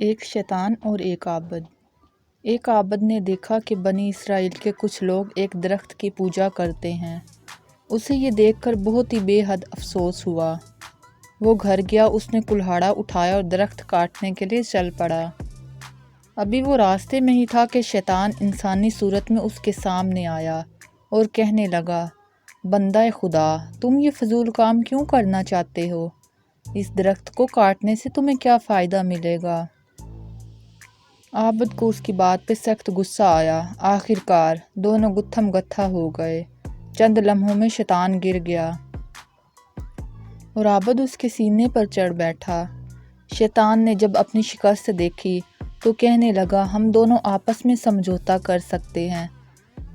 ایک شیطان اور ایک عابد۔ ایک عابد نے دیکھا کہ بنی اسرائیل کے کچھ لوگ ایک درخت کی پوجا کرتے ہیں۔ اسے یہ دیکھ کر بہت ہی بے حد افسوس ہوا۔ وہ گھر گیا، اس نے کلہاڑا اٹھایا اور درخت کاٹنے کے لیے چل پڑا۔ ابھی وہ راستے میں ہی تھا کہ شیطان انسانی صورت میں اس کے سامنے آیا اور کہنے لگا، بندہ خدا، تم یہ فضول کام کیوں کرنا چاہتے ہو؟ اس درخت کو کاٹنے سے تمہیں کیا فائدہ ملے گا؟ عابد کو اس کی بات پہ سخت غصہ آیا۔ آخر کار دونوں گتھم گتھا ہو گئے۔ چند لمحوں میں شیطان گر گیا اور عابد اس کے سینے پر چڑھ بیٹھا۔ شیطان نے جب اپنی شکست دیکھی تو کہنے لگا، ہم دونوں آپس میں سمجھوتا کر سکتے ہیں۔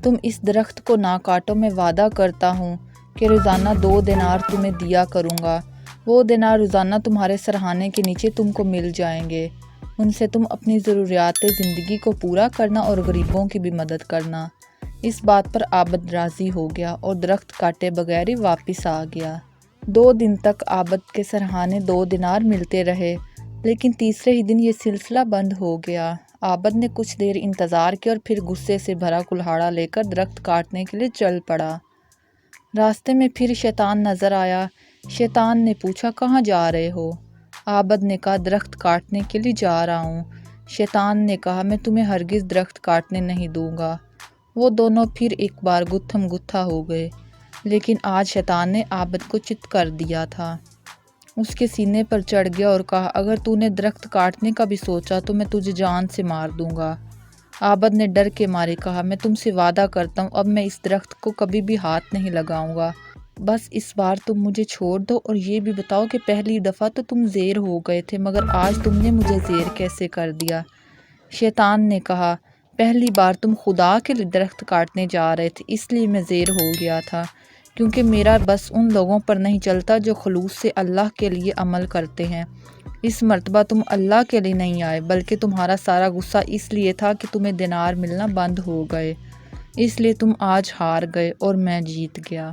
تم اس درخت کو نہ کاٹو، میں وعدہ کرتا ہوں کہ روزانہ 2 دینار تمہیں دیا کروں گا۔ وہ دینار روزانہ تمہارے سرہانے کے نیچے تم کو مل جائیں گے۔ ان سے تم اپنی ضروریات زندگی کو پورا کرنا اور غریبوں کی بھی مدد کرنا۔ اس بات پر عابد راضی ہو گیا اور درخت کاٹے بغیر ہی واپس آ گیا۔ 2 دن تک عابد کے سرہانے 2 دینار ملتے رہے، لیکن تیسرے ہی دن یہ سلسلہ بند ہو گیا۔ عابد نے کچھ دیر انتظار کیا اور پھر غصے سے بھرا کلہاڑا لے کر درخت کاٹنے کے لیے چل پڑا۔ راستے میں پھر شیطان نظر آیا۔ شیطان نے پوچھا، کہاں جا رہے ہو؟ عابد نے کہا، درخت کاٹنے کے لیے جا رہا ہوں۔ شیطان نے کہا، میں تمہیں ہرگز درخت کاٹنے نہیں دوں گا۔ وہ دونوں پھر ایک بار گتھم گتھا ہو گئے، لیکن آج شیطان نے عابد کو چت کر دیا تھا۔ اس کے سینے پر چڑھ گیا اور کہا، اگر تو نے درخت کاٹنے کا بھی سوچا تو میں تجھے جان سے مار دوں گا۔ عابد نے ڈر کے مارے کہا، میں تم سے وعدہ کرتا ہوں، اب میں اس درخت کو کبھی بھی ہاتھ نہیں لگاؤں گا۔ بس اس بار تم مجھے چھوڑ دو اور یہ بھی بتاؤ کہ پہلی دفعہ تو تم زیر ہو گئے تھے، مگر آج تم نے مجھے زیر کیسے کر دیا؟ شیطان نے کہا، پہلی بار تم خدا کے لیے درخت کاٹنے جا رہے تھے، اس لیے میں زیر ہو گیا تھا، کیونکہ میرا بس ان لوگوں پر نہیں چلتا جو خلوص سے اللہ کے لیے عمل کرتے ہیں۔ اس مرتبہ تم اللہ کے لیے نہیں آئے، بلکہ تمہارا سارا غصہ اس لیے تھا کہ تمہیں دینار ملنا بند ہو گئے، اس لیے تم آج ہار گئے اور میں جیت گیا۔